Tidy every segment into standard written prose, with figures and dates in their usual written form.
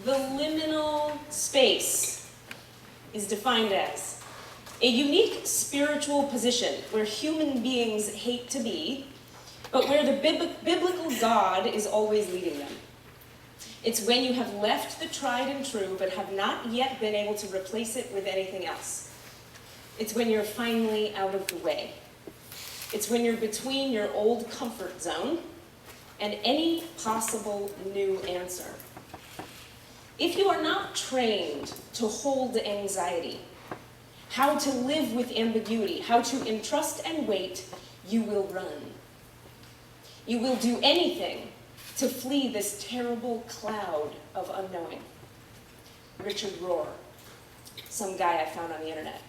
The liminal space is defined as a unique spiritual position where human beings hate to be, but where the biblical God is always leading them. It's when you have left the tried and true, but have not yet been able to replace it with anything else. It's when you're finally out of the way. It's when you're between your old comfort zone and any possible new answer. If you are not trained to hold anxiety, how to live with ambiguity, how to entrust and wait, you will run. You will do anything to flee this terrible cloud of unknowing. Richard Rohr, some guy I found on the internet.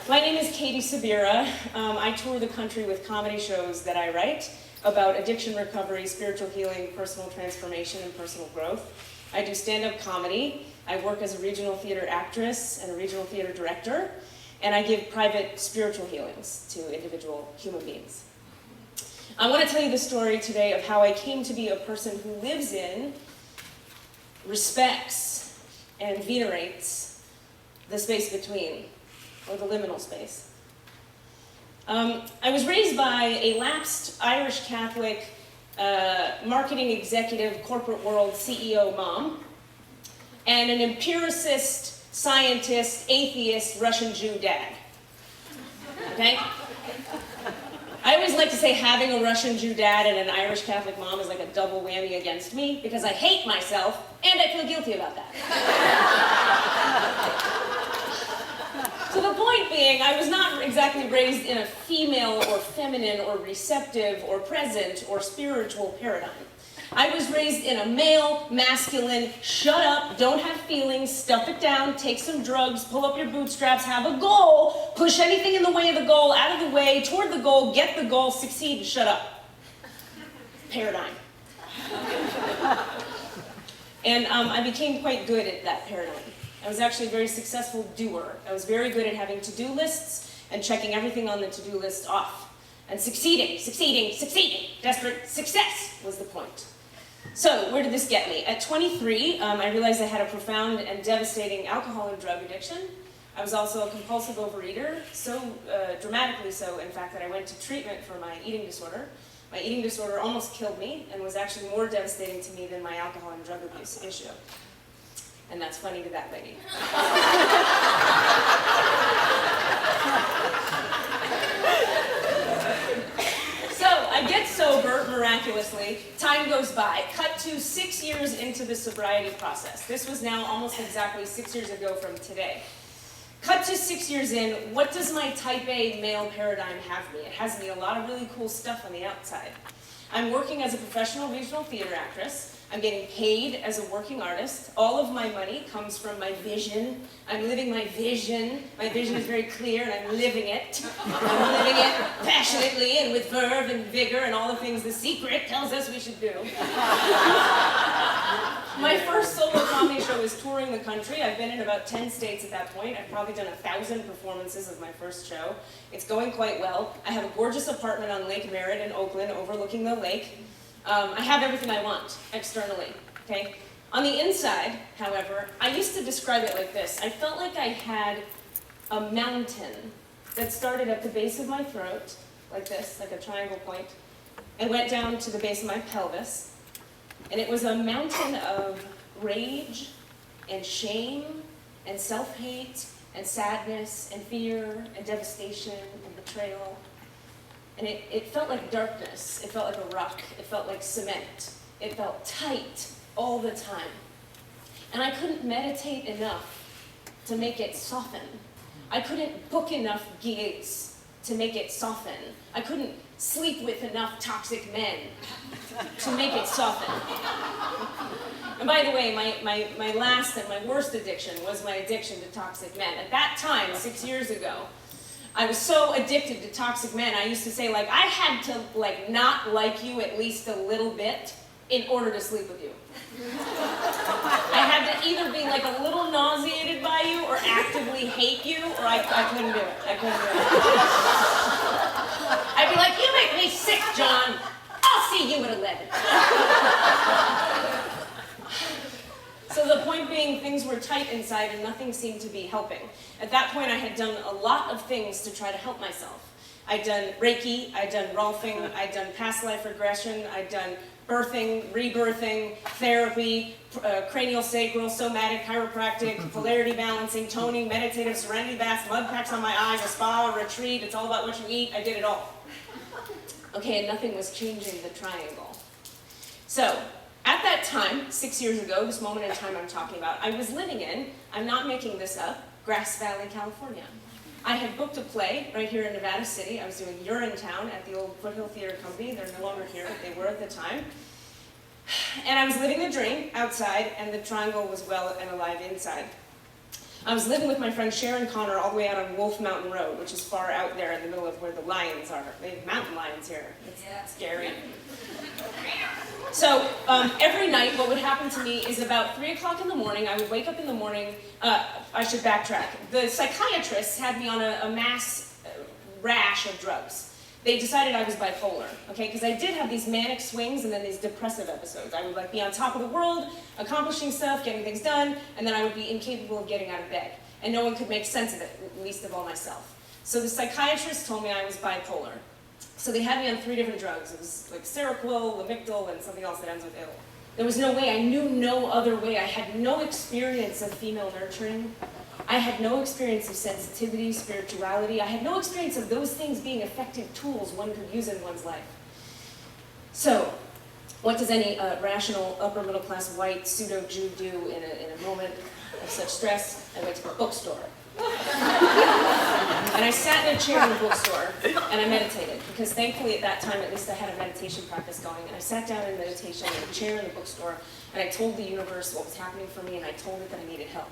My name is Katie Sabira. I tour the country with comedy shows that I write about addiction recovery, spiritual healing, personal transformation, and personal growth. I do stand-up comedy. I work as a regional theater actress and a regional theater director, and I give private spiritual healings to individual human beings. I want to tell you the story today of how I came to be a person who lives in, respects, and venerates the space between, or the liminal space. I was raised by a lapsed Irish Catholic marketing executive, corporate world CEO mom, and an empiricist, scientist, atheist, Russian Jew dad. Okay? I always like to say having a Russian Jew dad and an Irish Catholic mom is like a double whammy against me because I hate myself and I feel guilty about that. So the point being, I was not exactly raised in a female or feminine or receptive or present or spiritual paradigm. I was raised in a male, masculine, shut up, don't have feelings, stuff it down, take some drugs, pull up your bootstraps, have a goal, push anything in the way of the goal, out of the way, toward the goal, get the goal, succeed, and shut up. Paradigm. And I became quite good at that paradigm. I was actually a very successful doer. I was very good at having to-do lists and checking everything on the to-do list off. And succeeding. Desperate success was the point. So, where did this get me? At 23, I realized I had a profound and devastating alcohol and drug addiction. I was also a compulsive overeater, so dramatically so, in fact, that I went to treatment for my eating disorder. My eating disorder almost killed me and was actually more devastating to me than my alcohol and drug abuse issue. And that's funny to that lady. So I get sober, miraculously. Time goes by. Cut to 6 years into the sobriety process. This was now almost exactly 6 years ago from today. Cut to 6 years in, what does my type A male paradigm have me? It has me a lot of really cool stuff on the outside. I'm working as a professional regional theater actress. I'm getting paid as a working artist. All of my money comes from my vision. I'm living my vision. My vision is very clear and I'm living it. I'm living it passionately and with verve and vigor and all the things The Secret tells us we should do. My first solo comedy show is touring the country. I've been in about 10 states at that point. I've probably done 1,000 performances of my first show. It's going quite well. I have a gorgeous apartment on Lake Merritt in Oakland overlooking the lake. I have everything I want externally, okay? On the inside, however, I used to describe it like this. I felt like I had a mountain that started at the base of my throat, like this, like a triangle point, and went down to the base of my pelvis. And it was a mountain of rage and shame and self-hate and sadness and fear and devastation and betrayal. And it felt like darkness. It felt like a rock. It felt like cement. It felt tight all the time. And I couldn't meditate enough to make it soften. I couldn't book enough gigs to make it soften. I couldn't sleep with enough toxic men to make it soften. And by the way, my last and my worst addiction was my addiction to toxic men. At that time, 6 years ago, I was so addicted to toxic men, I used to say, like, I had to, like, not like you at least a little bit in order to sleep with you. I had to either be, like, a little nauseated by you or actively hate you, or I couldn't do it. I'd be like, you make me sick, John. I'll see you at 11. So the point being, things were tight inside and nothing seemed to be helping. At that point, I had done a lot of things to try to help myself. I'd done Reiki, I'd done Rolfing, I'd done past life regression, I'd done birthing, rebirthing, therapy, cranial sacral, somatic, chiropractic, polarity balancing, toning, meditative, serenity baths, mud packs on my eyes, a spa, a retreat, it's all about what you eat, I did it all. Okay, and nothing was changing the triangle. So, at that time, 6 years ago, this moment in time I'm talking about, I was living in, I'm not making this up, Grass Valley, California. I had booked a play right here in Nevada City. I was doing Urinetown at the old Foothill Theater Company. They're no longer here, but they were at the time. And I was living the dream outside, and the triangle was well and alive inside. I was living with my friend Sharon Connor all the way out on Wolf Mountain Road, which is far out there in the middle of where the lions are. They have mountain lions here. It's scary. So every night what would happen to me is about 3 o'clock in the morning, I would wake up in the morning, I should backtrack. The psychiatrists had me on a mass rash of drugs. They decided I was bipolar, okay? Because I did have these manic swings and then these depressive episodes. I would like be on top of the world, accomplishing stuff, getting things done, and then I would be incapable of getting out of bed. And no one could make sense of it, least of all myself. So the psychiatrist told me I was bipolar. So they had me on 3 different drugs. It was like Seroquel, Lamictal, and something else that ends with ill. There was no way, I knew no other way. I had no experience of female nurturing. I had no experience of sensitivity, spirituality. I had no experience of those things being effective tools one could use in one's life. So, what does any rational, upper middle class, white, pseudo-Jew do in a moment of such stress? I went to the bookstore. And I sat in a chair in the bookstore and I meditated, because thankfully at that time at least I had a meditation practice going, and I sat down in meditation in a chair in the bookstore and I told the universe what was happening for me, and I told it that I needed help.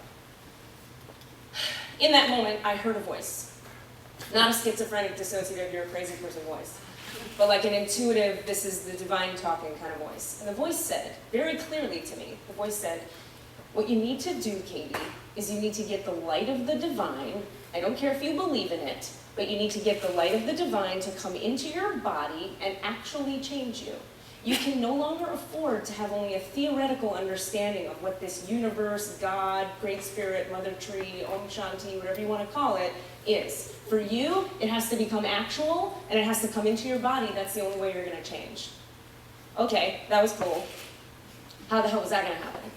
In that moment I heard a voice, not a schizophrenic, dissociative, you're a crazy person voice, but like an intuitive, this is the divine talking kind of voice. And the voice said, very clearly to me, the voice said, what you need to do, Katie, is you need to get the light of the divine. I don't care if you believe in it, but you need to get the light of the divine to come into your body and actually change you. You can no longer afford to have only a theoretical understanding of what this universe, God, Great Spirit, Mother Tree, Om Shanti, whatever you want to call it, is. For you, it has to become actual, and it has to come into your body. That's the only way you're going to change. Okay, that was cool. How the hell was that going to happen?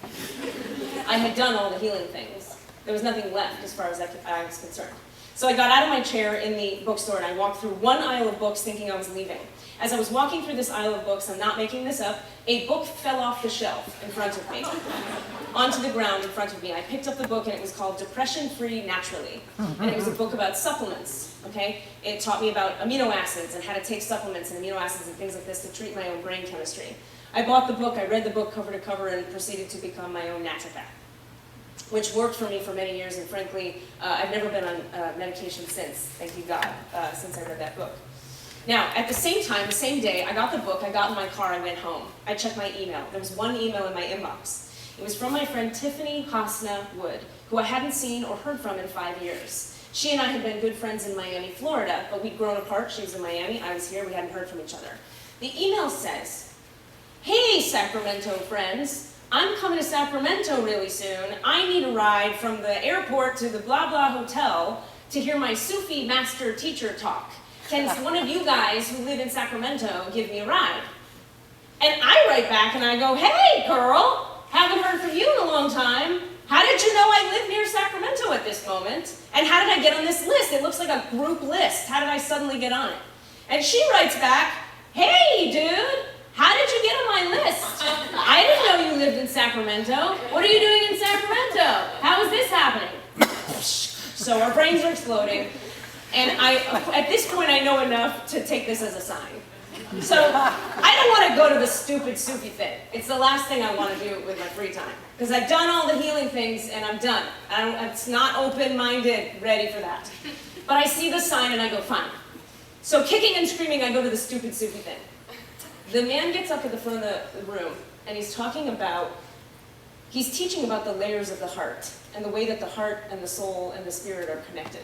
I had done all the healing things. There was nothing left as far as I was concerned. So I got out of my chair in the bookstore and I walked through one aisle of books thinking I was leaving. As I was walking through this aisle of books, I'm not making this up, a book fell off the shelf in front of me, onto the ground in front of me. I picked up the book and it was called Depression Free Naturally. And it was a book about supplements, okay? It taught me about amino acids and how to take supplements and amino acids and things like this to treat my own brain chemistry. I bought the book, I read the book cover to cover, and proceeded to become my own naturopath, which worked for me for many years, and frankly, I've never been on medication since, thank you God, since I read that book. Now, at the same time, the same day, I got the book, I got in my car, I went home. I checked my email. There was one email in my inbox. It was from my friend Tiffany Hosna Wood, who I hadn't seen or heard from in 5 years. She and I had been good friends in Miami, Florida, but we'd grown apart. She was in Miami, I was here, we hadn't heard from each other. The email says, hey, Sacramento friends, I'm coming to Sacramento really soon. I need a ride from the airport to the blah blah hotel to hear my Sufi master teacher talk. Can one of you guys who live in Sacramento give me a ride? And I write back and I go, hey girl, haven't heard from you in a long time. How did you know I live near Sacramento at this moment? And how did I get on this list? It looks like a group list. How did I suddenly get on it? And she writes back, hey dude, how did you get on my list? I didn't know you lived in Sacramento. What are you doing in Sacramento? How is this happening? So our brains are exploding. And at this point, I know enough to take this as a sign. So I don't want to go to the stupid Sufi thing. It's the last thing I want to do with my free time. Because I've done all the healing things and I'm done. It's not open-minded, ready for that. But I see the sign and I go, fine. So kicking and screaming, I go to the stupid Sufi thing. The man gets up at the front of the room and he's teaching about the layers of the heart and the way that the heart and the soul and the spirit are connected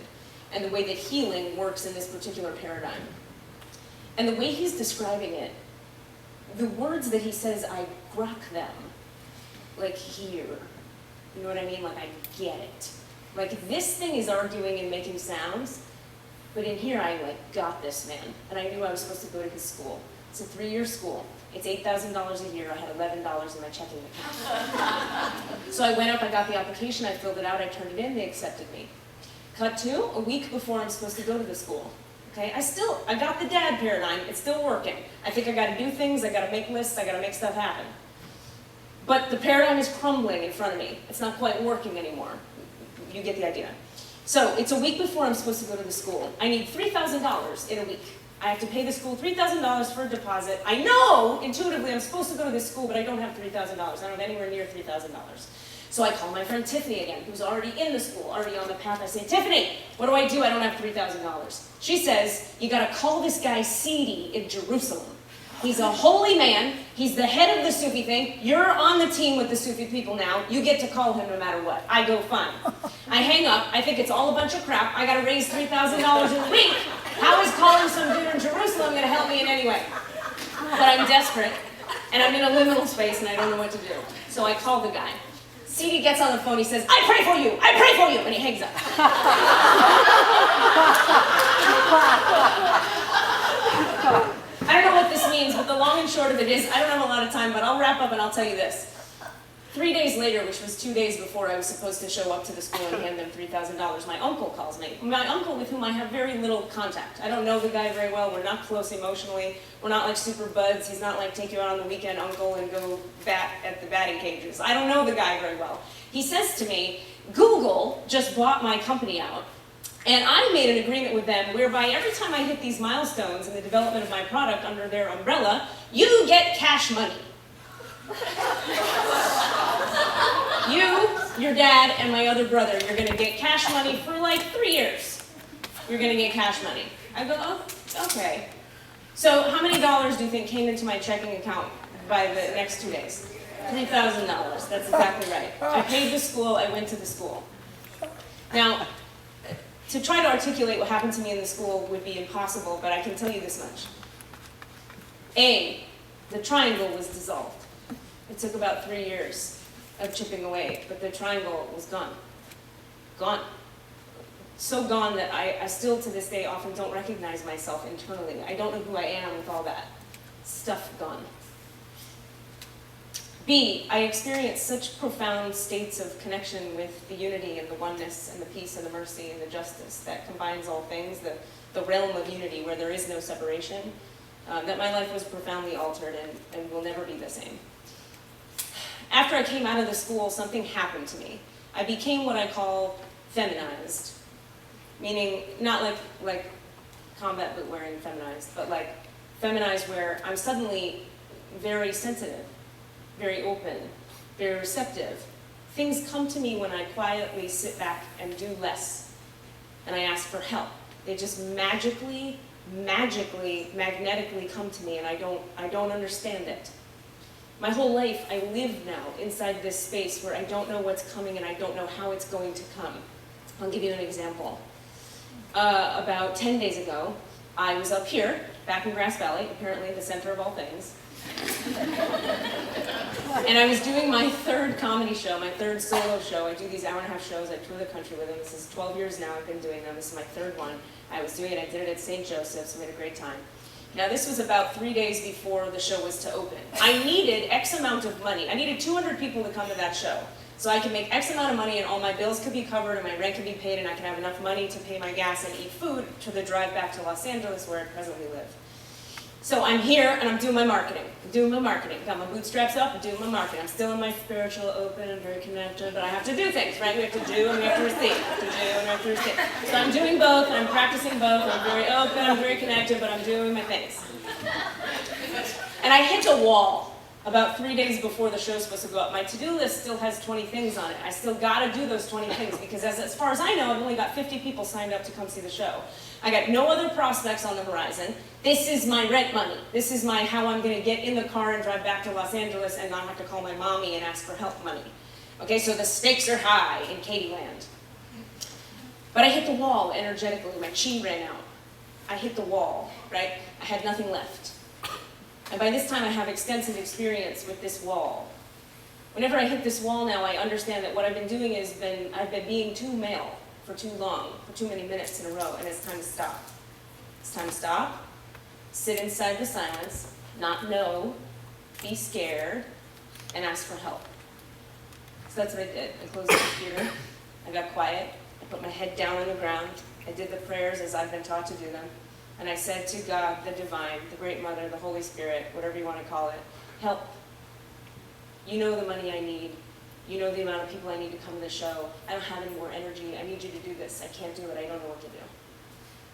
and the way that healing works in this particular paradigm. And the way he's describing it the words that he says, I grok them, like here. You know what I mean? Like I get it. Like this thing is arguing and making sounds, but in here I like got this man. And I knew I was supposed to go to his school. It's a 3-year school. It's $8,000 a year. I had $11 in my checking account. So I went up, I got the application, I filled it out, I turned it in, they accepted me. Cut to a week before I'm supposed to go to the school. Okay, I got the dad paradigm, it's still working. I think I gotta do things, I gotta make lists, I gotta make stuff happen. But the paradigm is crumbling in front of me. It's not quite working anymore. You get the idea. So it's a week before I'm supposed to go to the school. I need $3,000 in a week. I have to pay the school $3,000 for a deposit. I know intuitively I'm supposed to go to this school, but I don't have $3,000. I don't have anywhere near $3,000. So I call my friend Tiffany again, who's already in the school, already on the path. I say, Tiffany, what do? I don't have $3,000. She says, you gotta call this guy Sidi in Jerusalem. He's a holy man. He's the head of the Sufi thing. You're on the team with the Sufi people now. You get to call him no matter what. I go, fine. I hang up. I think it's all a bunch of crap. I gotta raise $3,000 in a week. How is calling some dude in Jerusalem gonna help me in any way? But I'm desperate, and I'm in a liminal space, and I don't know what to do. So I call the guy. Sidi gets on the phone, he says, I pray for you, and he hangs up. I don't know what this means, but the long and short of it is, I don't have a lot of time, but I'll wrap up and I'll tell you this. 3 days later, which was 2 days before I was supposed to show up to the school and hand them $3,000, my uncle calls me. My uncle with whom I have very little contact. I don't know the guy very well, we're not close emotionally, we're not like super buds, he's not like take you out on the weekend uncle and go bat at the batting cages. I don't know the guy very well. He says to me, Google just bought my company out, and I made an agreement with them whereby every time I hit these milestones in the development of my product under their umbrella, you get cash money. You, your dad, and my other brother, you're gonna get cash money for like 3 years. You're gonna get cash money. I go, oh, okay. So how many dollars do you think came into my checking account by the next 2 days? $3,000, that's exactly right. I paid the school, I went to the school. Now, to try to articulate what happened to me in the school would be impossible, but I can tell you this much. A, the triangle was dissolved. It took about 3 years of chipping away, but the triangle was gone. Gone. So gone that I still to this day often don't recognize myself internally. I don't know who I am with all that stuff gone. B, I experienced such profound states of connection with the unity and the oneness and the peace and the mercy and the justice that combines all things, the realm of unity where there is no separation, that my life was profoundly altered and will never be the same. After I came out of the school, something happened to me. I became what I call feminized, meaning not like combat boot wearing feminized, but like feminized where I'm suddenly very sensitive, very open, very receptive. Things come to me when I quietly sit back and do less, and I ask for help. They just magically, magnetically come to me, and I don't understand it. My whole life, I live now inside this space where I don't know what's coming and I don't know how it's going to come. I'll give you an example. About 10 days ago, I was up here, back in Grass Valley, apparently the center of all things. And I was doing my third comedy show, my third solo show. I do these hour-and-a-half shows, I tour the country with them. This is 12 years now I've been doing them. This is my third one. I was doing it, I did it at St. Joseph's, we had a great time. Now this was about 3 days before the show was to open. I needed X amount of money. I needed 200 people to come to that show. So I could make X amount of money and all my bills could be covered and my rent could be paid and I could have enough money to pay my gas and eat food to the drive back to Los Angeles where I presently live. So I'm here and I'm doing my marketing. Got my bootstraps up, I'm doing my marketing. I'm still in my spiritual, open, and very connected, but I have to do things, right? We have to do and we have to receive. So I'm doing both and I'm practicing both. I'm very open, I'm very connected, but I'm doing my things. And I hit a wall about 3 days before the show's supposed to go up. My to-do list still has 20 things on it. I still gotta do those 20 things because as far as I know, I've only got 50 people signed up to come see the show. I got no other prospects on the horizon. This is my rent money. This is my how I'm gonna get in the car and drive back to Los Angeles and not have to call my mommy and ask for help money. Okay, so the stakes are high in Katie land. But I hit the wall energetically. My chi ran out. I hit the wall, right? I had nothing left. And by this time I have extensive experience with this wall. Whenever I hit this wall now, I understand that what I've been doing is I've been being too male for too long, for too many minutes in a row, and it's time to stop. It's time to stop, sit inside the silence, not know, be scared, and ask for help. So that's what I did. I closed the computer, I got quiet, I put my head down on the ground, I did the prayers as I've been taught to do them, and I said to God, the divine, the great mother, the Holy Spirit, whatever you want to call it, help. You know the money I need. You know the amount of people I need to come to the show. I don't have any more energy. I need you to do this. I can't do it. I don't know what to do.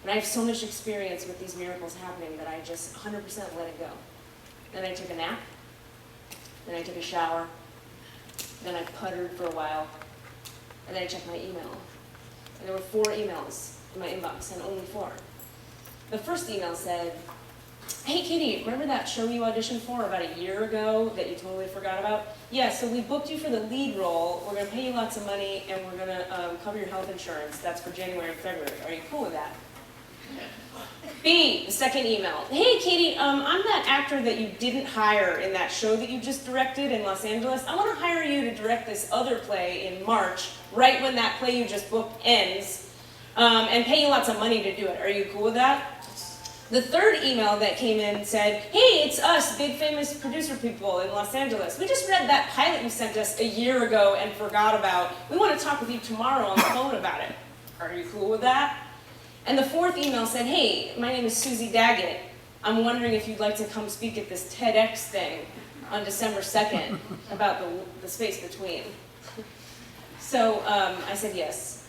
And I have so much experience with these miracles happening that I just 100% let it go. Then I took a nap. Then I took a shower. Then I puttered for a while. And then I checked my email. And there were 4 emails in my inbox, and only 4. The first email said, hey Katie, remember that show you auditioned for about a year ago that you totally forgot about? Yeah, so we booked you for the lead role. We're going to pay you lots of money, and we're going to cover your health insurance. That's for January and February. Are you cool with that? B, the second email. Hey Katie, I'm that actor that you didn't hire in that show that you just directed in Los Angeles. I want to hire you to direct this other play in March, right when that play you just booked ends, and pay you lots of money to do it. Are you cool with that? The third email that came in said, hey, it's us, big famous producer people in Los Angeles. We just read that pilot you sent us a year ago and forgot about. We want to talk with you tomorrow on the phone about it. Are you cool with that? And the fourth email said, hey, my name is Susie Daggett. I'm wondering if you'd like to come speak at this TEDx thing on December 2nd about the space between. So I said yes.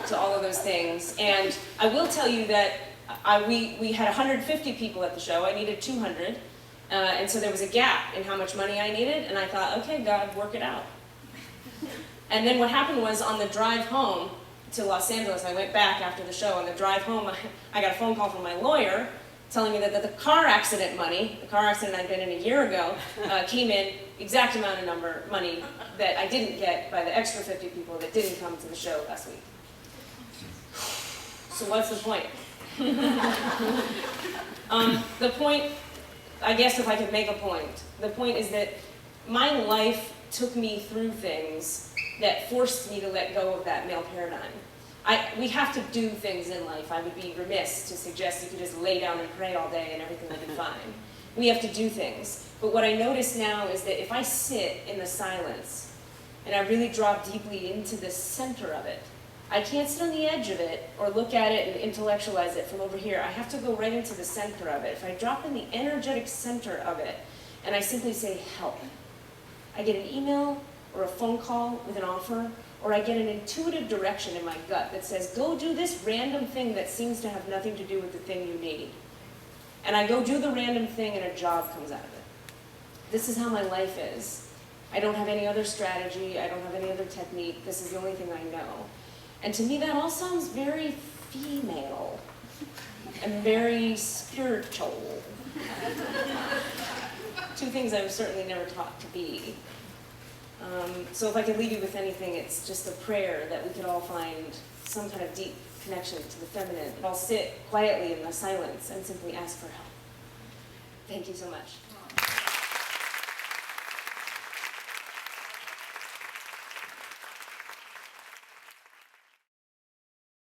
To all of those things. And I will tell you that we had 150 people at the show. I needed 200. And so there was a gap in how much money I needed. And I thought, okay, God, work it out. And then what happened was on the drive home to Los Angeles, I went back after the show. On the drive home, I got a phone call from my lawyer telling me that the car accident money, the car accident I'd been in a year ago, came in exact amount of money that I didn't get by the extra 50 people that didn't come to the show last week. So what's the point? The point, I guess if I could make a point, the point is that my life took me through things that forced me to let go of that male paradigm. We have to do things in life. I would be remiss to suggest you could just lay down and pray all day and everything will be fine. We have to do things. But what I notice now is that if I sit in the silence and I really drop deeply into the center of it, I can't sit on the edge of it or look at it and intellectualize it from over here. I have to go right into the center of it. If I drop in the energetic center of it and I simply say, help, I get an email or a phone call with an offer, or I get an intuitive direction in my gut that says, go do this random thing that seems to have nothing to do with the thing you need. And I go do the random thing and a job comes out of it. This is how my life is. I don't have any other strategy. I don't have any other technique. This is the only thing I know. And to me, that all sounds very female and very spiritual. 2 things I was certainly never taught to be. So if I could leave you with anything, it's just a prayer that we could all find some kind of deep connection to the feminine. I'll sit quietly in the silence and simply ask for help. Thank you so much.